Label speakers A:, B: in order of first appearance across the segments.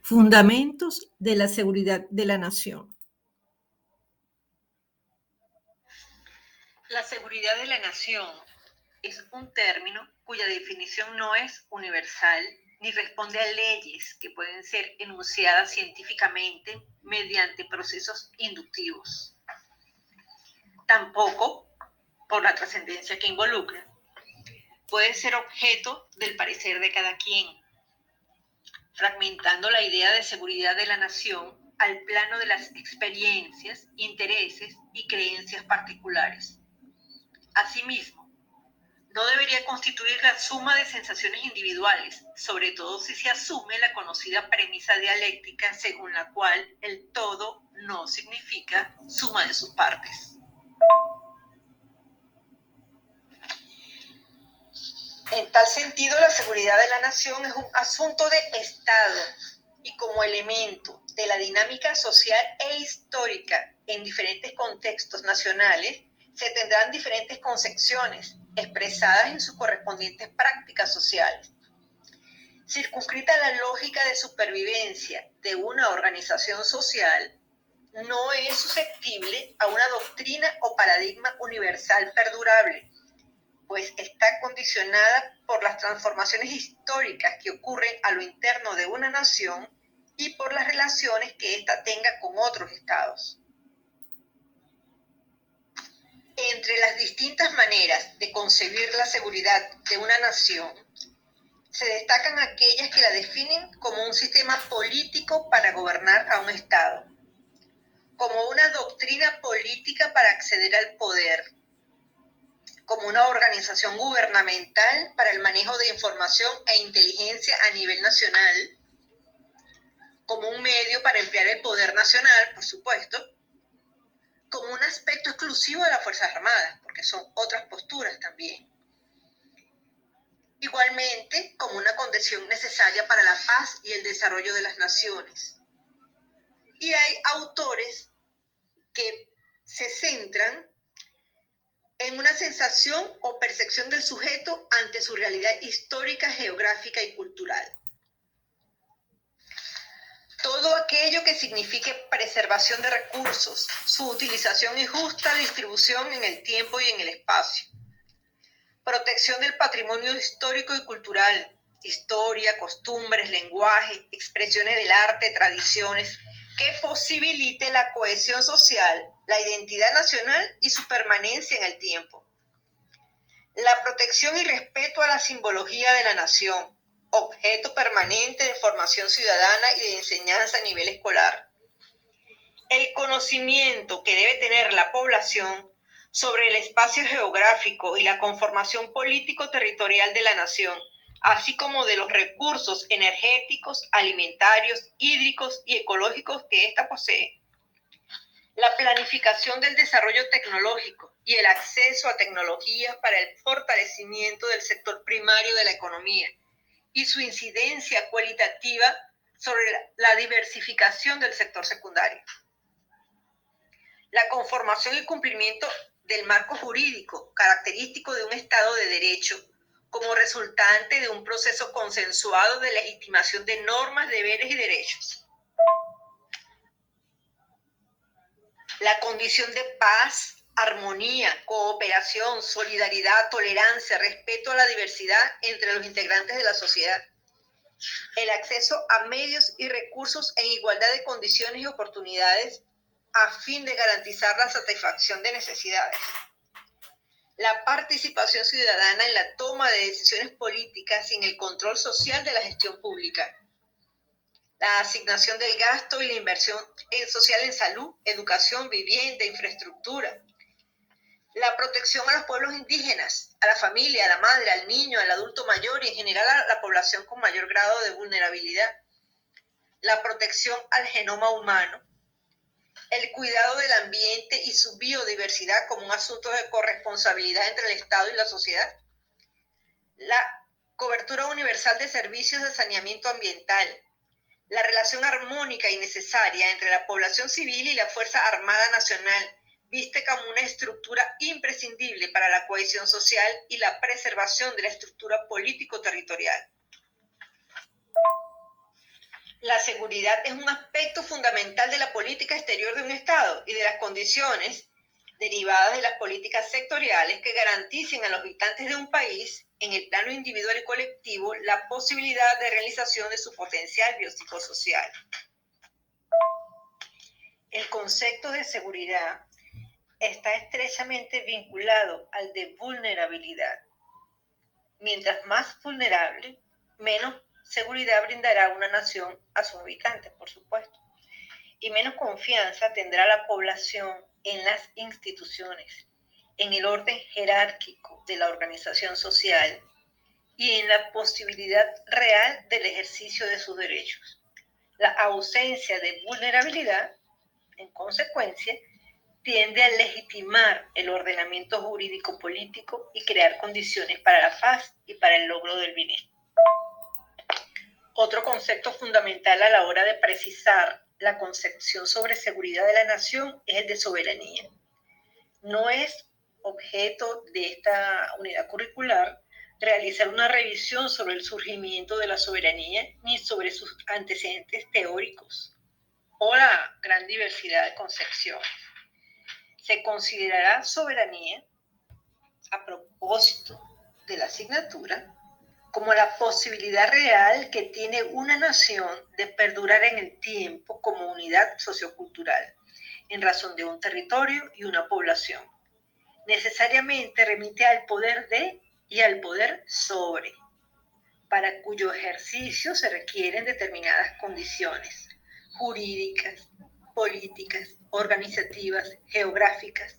A: Fundamentos de la seguridad de la nación.
B: La seguridad de la nación es un término cuya definición no es universal ni responde a leyes que pueden ser enunciadas científicamente mediante procesos inductivos. Tampoco, por la trascendencia que involucra, puede ser objeto del parecer de cada quien, fragmentando la idea de seguridad de la nación al plano de las experiencias, intereses y creencias particulares. Asimismo, no debería constituir la suma de sensaciones individuales, sobre todo si se asume la conocida premisa dialéctica según la cual el todo no significa suma de sus partes. En tal sentido, la seguridad de la nación es un asunto de Estado y como elemento de la dinámica social e histórica en diferentes contextos nacionales, se tendrán diferentes concepciones expresadas en sus correspondientes prácticas sociales. Circunscrita a la lógica de supervivencia de una organización social, no es susceptible a una doctrina o paradigma universal perdurable, pues está condicionada por las transformaciones históricas que ocurren a lo interno de una nación y por las relaciones que ésta tenga con otros estados. Entre las distintas maneras de concebir la seguridad de una nación, se destacan aquellas que la definen como un sistema político para gobernar a un estado, como una doctrina política para acceder al poder, como una organización gubernamental para el manejo de información e inteligencia a nivel nacional, como un medio para emplear el poder nacional, por supuesto, como un aspecto exclusivo de las Fuerzas Armadas, porque son otras posturas también. Igualmente, como una condición necesaria para la paz y el desarrollo de las naciones. Y hay autores que se centran en una sensación o percepción del sujeto ante su realidad histórica, geográfica y cultural. Todo aquello que signifique preservación de recursos, su utilización y justa distribución en el tiempo y en el espacio. Protección del patrimonio histórico y cultural, historia, costumbres, lenguaje, expresiones del arte, tradiciones, que posibilite la cohesión social, la identidad nacional y su permanencia en el tiempo. La protección y respeto a la simbología de la nación, objeto permanente de formación ciudadana y de enseñanza a nivel escolar. El conocimiento que debe tener la población sobre el espacio geográfico y la conformación político-territorial de la nación, así como de los recursos energéticos, alimentarios, hídricos y ecológicos que ésta posee. La planificación del desarrollo tecnológico y el acceso a tecnologías para el fortalecimiento del sector primario de la economía y su incidencia cualitativa sobre la diversificación del sector secundario. La conformación y cumplimiento del marco jurídico característico de un Estado de Derecho como resultante de un proceso consensuado de legitimación de normas, deberes y derechos. La condición de paz, armonía, cooperación, solidaridad, tolerancia, respeto a la diversidad entre los integrantes de la sociedad. El acceso a medios y recursos en igualdad de condiciones y oportunidades a fin de garantizar la satisfacción de necesidades. La participación ciudadana en la toma de decisiones políticas y en el control social de la gestión pública. La asignación del gasto y la inversión social en salud, educación, vivienda, infraestructura. La protección a los pueblos indígenas, a la familia, a la madre, al niño, al adulto mayor y en general a la población con mayor grado de vulnerabilidad. La protección al genoma humano. El cuidado del ambiente y su biodiversidad como un asunto de corresponsabilidad entre el Estado y la sociedad. La cobertura universal de servicios de saneamiento ambiental. La relación armónica y necesaria entre la población civil y la Fuerza Armada Nacional, vista como una estructura imprescindible para la cohesión social y la preservación de la estructura político-territorial. La seguridad es un aspecto fundamental de la política exterior de un Estado y de las condiciones derivadas de las políticas sectoriales que garanticen a los habitantes de un país, en el plano individual y colectivo, la posibilidad de realización de su potencial biopsicosocial. El concepto de seguridad está estrechamente vinculado al de vulnerabilidad. Mientras más vulnerable, menos seguridad brindará una nación a sus habitantes, por supuesto, y menos confianza tendrá la población en las instituciones, en el orden jerárquico de la organización social y en la posibilidad real del ejercicio de sus derechos. La ausencia de vulnerabilidad, en consecuencia, tiende a legitimar el ordenamiento jurídico-político y crear condiciones para la paz y para el logro del bienestar. Otro concepto fundamental a la hora de precisar la concepción sobre seguridad de la nación es el de soberanía. No es objeto de esta unidad curricular realizar una revisión sobre el surgimiento de la soberanía ni sobre sus antecedentes teóricos o la gran diversidad de concepciones. Se considerará soberanía, a propósito de la asignatura, como la posibilidad real que tiene una nación de perdurar en el tiempo como unidad sociocultural, en razón de un territorio y una población. Necesariamente remite al poder de y al poder sobre, para cuyo ejercicio se requieren determinadas condiciones jurídicas, políticas, organizativas, geográficas.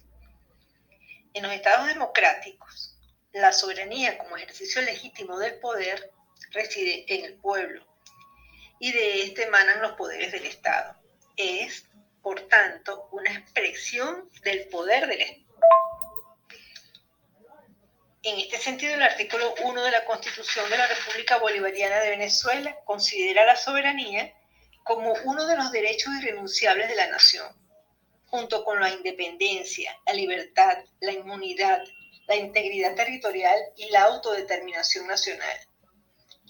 B: En los estados democráticos, la soberanía como ejercicio legítimo del poder reside en el pueblo y de este emanan los poderes del Estado. Es, por tanto, una expresión del poder del Estado. En este sentido, el artículo 1 de la Constitución de la República Bolivariana de Venezuela considera la soberanía como uno de los derechos irrenunciables de la nación, junto con la independencia, la libertad, la inmunidad, la integridad territorial y la autodeterminación nacional.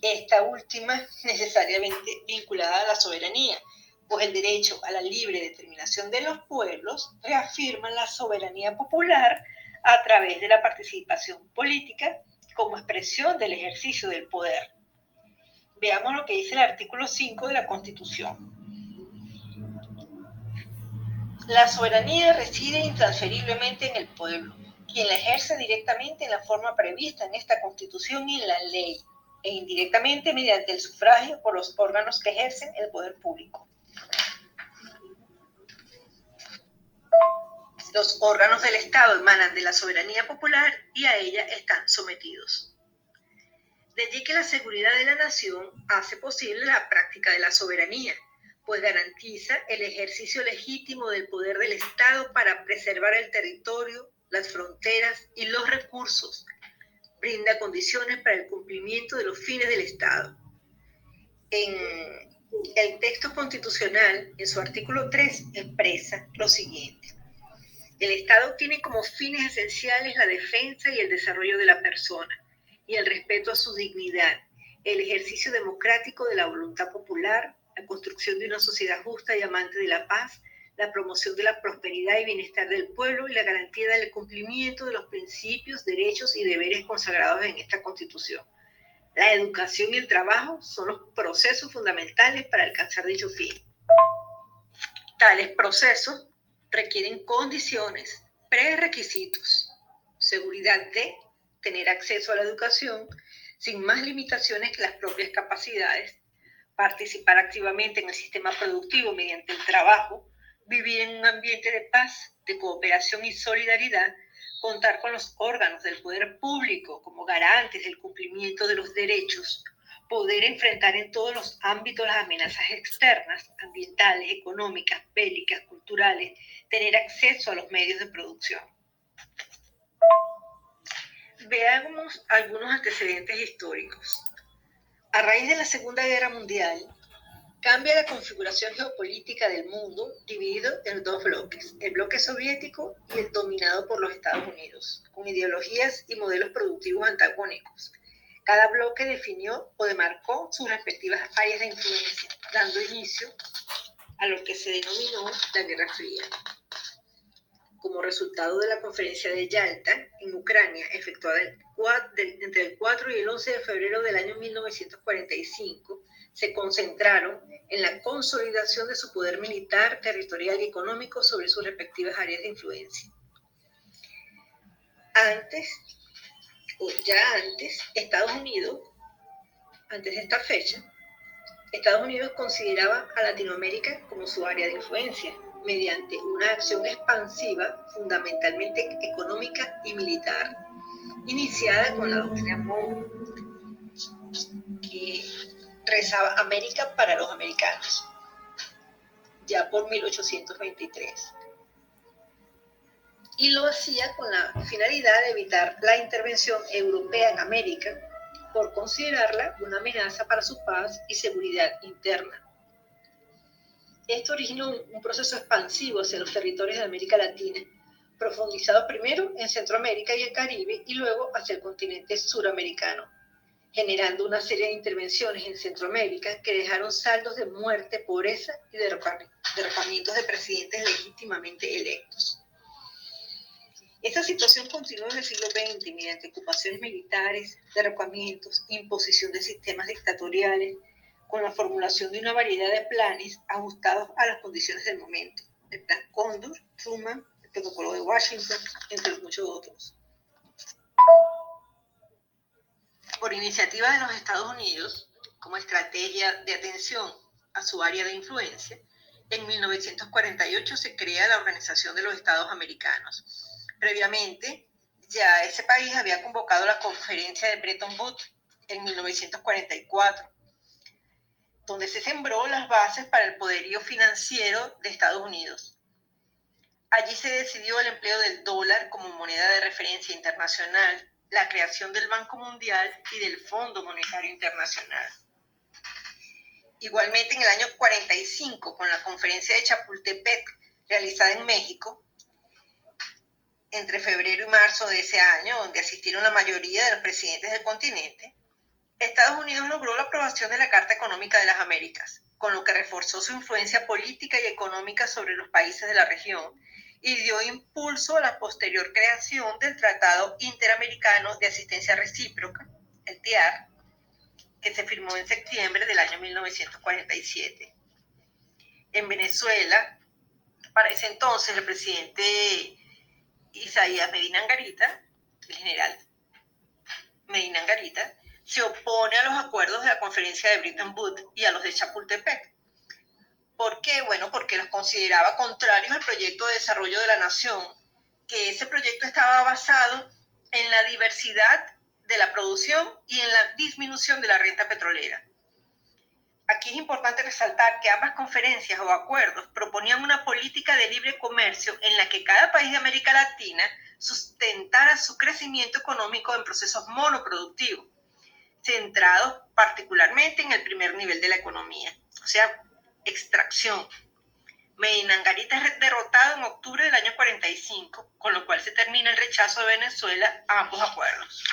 B: Esta última necesariamente vinculada a la soberanía, pues el derecho a la libre determinación de los pueblos reafirma la soberanía popular a través de la participación política como expresión del ejercicio del poder. Veamos lo que dice el artículo 5 de la Constitución. La soberanía reside intransferiblemente en el pueblo, quien la ejerce directamente en la forma prevista en esta Constitución y en la ley, e indirectamente mediante el sufragio por los órganos que ejercen el poder público. Los órganos del Estado emanan de la soberanía popular y a ella están sometidos. De allí que la seguridad de la nación hace posible la práctica de la soberanía, pues garantiza el ejercicio legítimo del poder del Estado para preservar el territorio, las fronteras y los recursos. Brinda condiciones para el cumplimiento de los fines del Estado. En el texto constitucional, en su artículo 3, expresa lo siguiente. El Estado tiene como fines esenciales la defensa y el desarrollo de la persona y el respeto a su dignidad, el ejercicio democrático de la voluntad popular, la construcción de una sociedad justa y amante de la paz, la promoción de la prosperidad y bienestar del pueblo y la garantía del cumplimiento de los principios, derechos y deberes consagrados en esta Constitución. La educación y el trabajo son los procesos fundamentales para alcanzar dicho fin. Tales procesos requieren condiciones, prerequisitos, seguridad de tener acceso a la educación sin más limitaciones que las propias capacidades, participar activamente en el sistema productivo mediante el trabajo, vivir en un ambiente de paz, de cooperación y solidaridad, contar con los órganos del poder público como garantes del cumplimiento de los derechos, poder enfrentar en todos los ámbitos las amenazas externas, ambientales, económicas, bélicas, culturales, tener acceso a los medios de producción. Veamos algunos antecedentes históricos. A raíz de la Segunda Guerra Mundial, cambia la configuración geopolítica del mundo dividido en dos bloques, el bloque soviético y el dominado por los Estados Unidos, con ideologías y modelos productivos antagónicos. Cada bloque definió o demarcó sus respectivas áreas de influencia. dando inicio a lo que se denominó la Guerra Fría. Como resultado de la conferencia de Yalta, en Ucrania, efectuada entre el 4 y el 11 de febrero del año 1945, se concentraron en la consolidación de su poder militar, territorial y económico sobre sus respectivas áreas de influencia. Antes, Estados Unidos, antes de esta fecha, Estados Unidos consideraba a Latinoamérica como su área de influencia, mediante una acción expansiva, fundamentalmente económica y militar, iniciada con la doctrina Monroe, que rezaba América para los americanos, ya por 1823. Y lo hacía con la finalidad de evitar la intervención europea en América, por considerarla una amenaza para su paz y seguridad interna. Esto originó un proceso expansivo hacia los territorios de América Latina, profundizado primero en Centroamérica y el Caribe y luego hacia el continente suramericano, generando una serie de intervenciones en Centroamérica que dejaron saldos de muerte, pobreza y derrocamientos de presidentes legítimamente electos. Esta situación continuó en el siglo XX mediante ocupaciones militares, derrocamientos, imposición de sistemas dictatoriales, con la formulación de una variedad de planes ajustados a las condiciones del momento. El Plan Cóndor, Truman, el Protocolo de Washington, entre muchos otros. Por iniciativa de los Estados Unidos, como estrategia de atención a su área de influencia, en 1948 se crea la Organización de los Estados Americanos. Previamente, ya ese país había convocado la conferencia de Bretton Woods en 1944, donde se sembró las bases para el poderío financiero de Estados Unidos. Allí se decidió el empleo del dólar como moneda de referencia internacional, la creación del Banco Mundial y del Fondo Monetario Internacional. Igualmente, en el año 45, con la conferencia de Chapultepec, realizada en México, entre febrero y marzo de ese año, donde asistieron la mayoría de los presidentes del continente, Estados Unidos logró la aprobación de la Carta Económica de las Américas, con lo que reforzó su influencia política y económica sobre los países de la región y dio impulso a la posterior creación del Tratado Interamericano de Asistencia Recíproca, el TIAR, que se firmó en septiembre del año 1947. En Venezuela, para ese entonces, el presidente Isaías Medina Angarita, el general Medina Angarita, se opone a los acuerdos de la conferencia de Bretton Woods y a los de Chapultepec. ¿Por qué? Bueno, porque los consideraba contrarios al proyecto de desarrollo de la nación, que ese proyecto estaba basado en la diversidad de la producción y en la disminución de la renta petrolera. Aquí es importante resaltar que ambas conferencias o acuerdos proponían una política de libre comercio en la que cada país de América Latina sustentara su crecimiento económico en procesos monoproductivos, centrados particularmente en el primer nivel de la economía, o sea, extracción. Medina Angarita es derrotado en octubre del año 45, con lo cual se termina el rechazo de Venezuela a ambos acuerdos.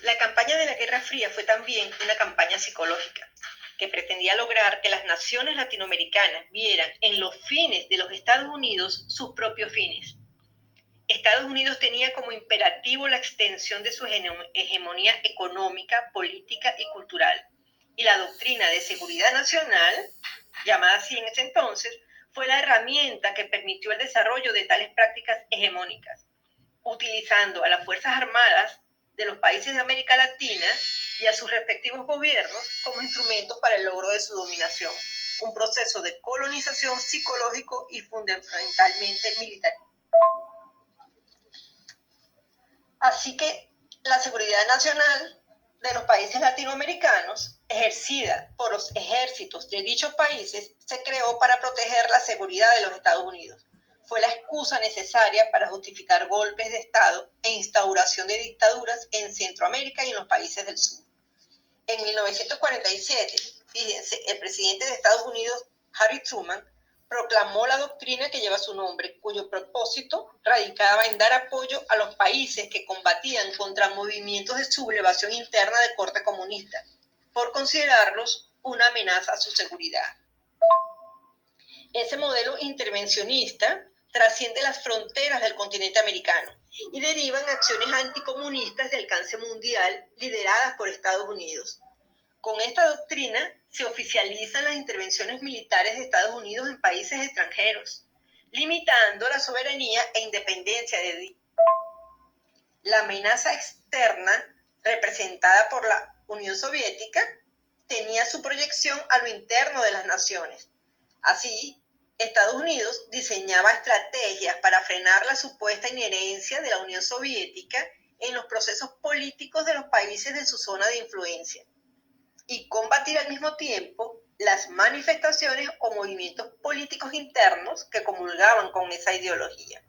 B: La campaña de la Guerra Fría fue también una campaña psicológica que pretendía lograr que las naciones latinoamericanas vieran en los fines de los Estados Unidos sus propios fines. Estados Unidos tenía como imperativo la extensión de su hegemonía económica, política y cultural, y la doctrina de seguridad nacional, llamada así en ese entonces, fue la herramienta que permitió el desarrollo de tales prácticas hegemónicas, utilizando a las Fuerzas Armadas de los países de América Latina y a sus respectivos gobiernos como instrumentos para el logro de su dominación, un proceso de colonización psicológico y fundamentalmente militar. Así que la seguridad nacional de los países latinoamericanos, ejercida por los ejércitos de dichos países, se creó para proteger la seguridad de los Estados Unidos. Fue la excusa necesaria para justificar golpes de Estado e instauración de dictaduras en Centroamérica y en los países del sur. En 1947, fíjense, el presidente de Estados Unidos, Harry Truman, proclamó la doctrina que lleva su nombre, cuyo propósito radicaba en dar apoyo a los países que combatían contra movimientos de sublevación interna de corte comunista, por considerarlos una amenaza a su seguridad. Ese modelo intervencionista trasciende las fronteras del continente americano y deriva en acciones anticomunistas de alcance mundial lideradas por Estados Unidos. Con esta doctrina se oficializan las intervenciones militares de Estados Unidos en países extranjeros, limitando la soberanía e independencia de la amenaza externa representada por la Unión Soviética tenía su proyección a lo interno de las naciones. Así, Estados Unidos diseñaba estrategias para frenar la supuesta injerencia de la Unión Soviética en los procesos políticos de los países de su zona de influencia y combatir al mismo tiempo las manifestaciones o movimientos políticos internos que comulgaban con esa ideología.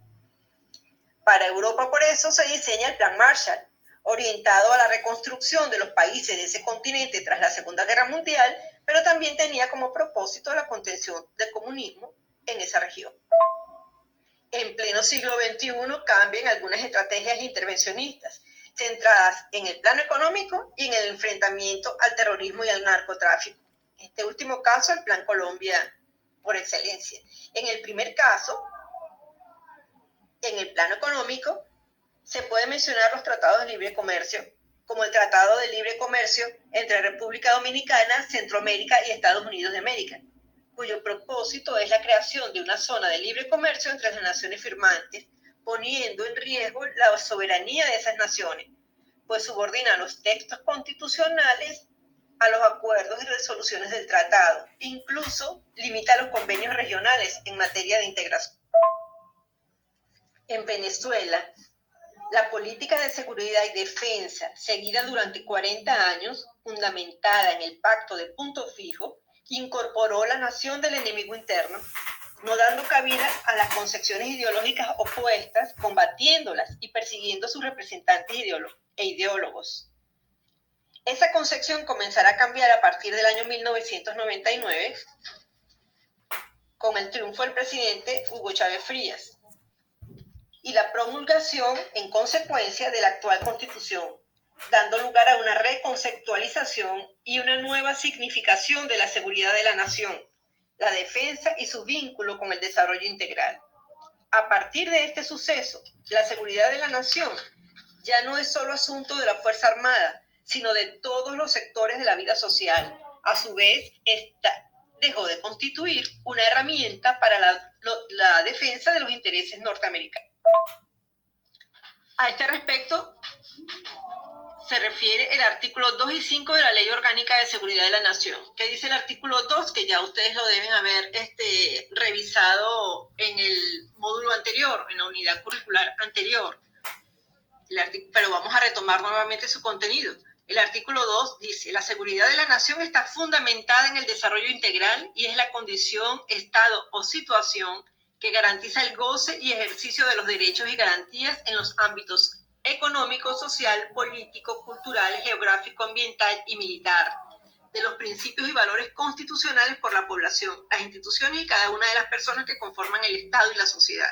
B: Para Europa, por eso, se diseña el Plan Marshall, orientado a la reconstrucción de los países de ese continente tras la Segunda Guerra Mundial, pero también tenía como propósito la contención del comunismo en esa región. En pleno siglo XXI cambian algunas estrategias intervencionistas, centradas en el plano económico y en el enfrentamiento al terrorismo y al narcotráfico. En este último caso, el Plan Colombia por excelencia. En el primer caso, en el plano económico, se puede mencionar los tratados de libre comercio, como el Tratado de Libre Comercio entre República Dominicana, Centroamérica y Estados Unidos de América, cuyo propósito es la creación de una zona de libre comercio entre las naciones firmantes, poniendo en riesgo la soberanía de esas naciones, pues subordina los textos constitucionales a los acuerdos y resoluciones del tratado, incluso limita los convenios regionales en materia de integración. En Venezuela, la política de seguridad y defensa, seguida durante 40 años, fundamentada en el Pacto de Punto Fijo, incorporó la nación del enemigo interno, no dando cabida a las concepciones ideológicas opuestas, combatiéndolas y persiguiendo a sus representantes e ideólogos. Esa concepción comenzará a cambiar a partir del año 1999 con el triunfo del presidente Hugo Chávez Frías y la promulgación en consecuencia de la actual Constitución, dando lugar a una reconceptualización y una nueva significación de la seguridad de la nación, la defensa y su vínculo con el desarrollo integral. A partir de este suceso, la seguridad de la nación ya no es solo asunto de la Fuerza Armada, sino de todos los sectores de la vida social. A su vez, esta dejó de constituir una herramienta para la defensa de los intereses norteamericanos. A este respecto, se refiere el artículo 2 y 5 de la Ley Orgánica de Seguridad de la Nación. ¿Qué dice el artículo 2? Que ya ustedes lo deben haber revisado en el módulo anterior, en la unidad curricular anterior. Pero vamos a retomar nuevamente su contenido. El artículo 2 dice: la seguridad de la nación está fundamentada en el desarrollo integral y es la condición, estado o situación que garantiza el goce y ejercicio de los derechos y garantías en los ámbitos económico, social, político, cultural, geográfico, ambiental y militar, de los principios y valores constitucionales por la población, las instituciones y cada una de las personas que conforman el Estado y la sociedad,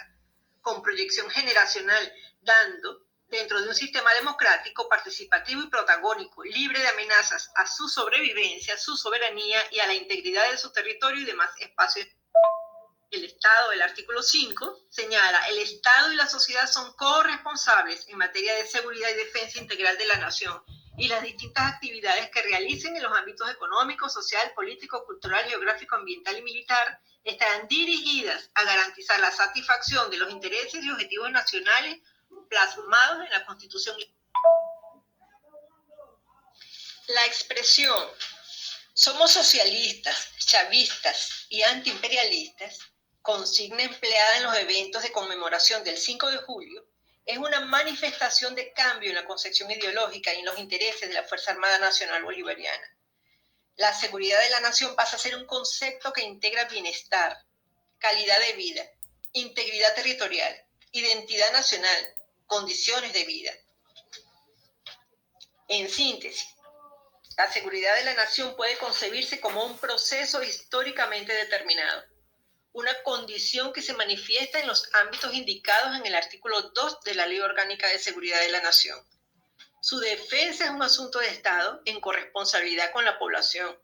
B: con proyección generacional, dando, dentro de un sistema democrático, participativo y protagónico, libre de amenazas a su sobrevivencia, su soberanía y a la integridad de su territorio y demás espacios. El Estado, el artículo 5, señala: el Estado y la sociedad son corresponsables en materia de seguridad y defensa integral de la nación y las distintas actividades que realicen en los ámbitos económico, social, político, cultural, geográfico, ambiental y militar estarán dirigidas a garantizar la satisfacción de los intereses y objetivos nacionales plasmados en la Constitución. La expresión "somos socialistas, chavistas y antiimperialistas", consigna empleada en los eventos de conmemoración del 5 de julio, es una manifestación de cambio en la concepción ideológica y en los intereses de la Fuerza Armada Nacional Bolivariana. La seguridad de la nación pasa a ser un concepto que integra bienestar, calidad de vida, integridad territorial, identidad nacional, condiciones de vida. En síntesis, la seguridad de la nación puede concebirse como un proceso históricamente determinado, una condición que se manifiesta en los ámbitos indicados en el artículo 2 de la Ley Orgánica de Seguridad de la Nación. Su defensa es un asunto de Estado en corresponsabilidad con la población.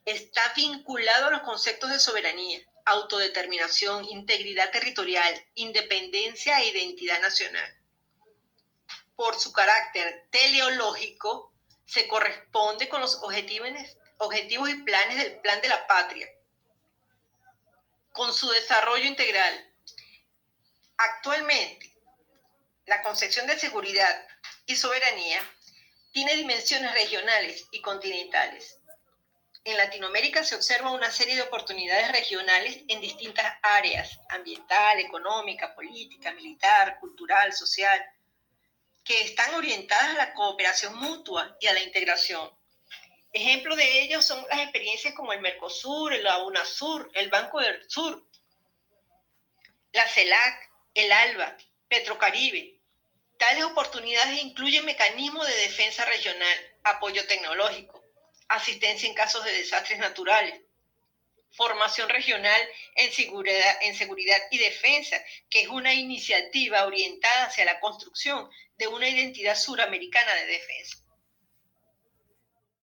B: Está vinculado a los conceptos de soberanía, autodeterminación, integridad territorial, independencia e identidad nacional. Por su carácter teleológico, se corresponde con los objetivos y planes del Plan de la Patria, con su desarrollo integral. Actualmente, la concepción de seguridad y soberanía tiene dimensiones regionales y continentales. En Latinoamérica se observa una serie de oportunidades regionales en distintas áreas, ambiental, económica, política, militar, cultural, social, que están orientadas a la cooperación mutua y a la integración. Ejemplo de ellos son las experiencias como el Mercosur, la UNASUR, el Banco del Sur, la CELAC, el ALBA, Petrocaribe. Tales oportunidades incluyen mecanismos de defensa regional, apoyo tecnológico, asistencia en casos de desastres naturales, formación regional en seguridad y defensa, que es una iniciativa orientada hacia la construcción de una identidad suramericana de defensa.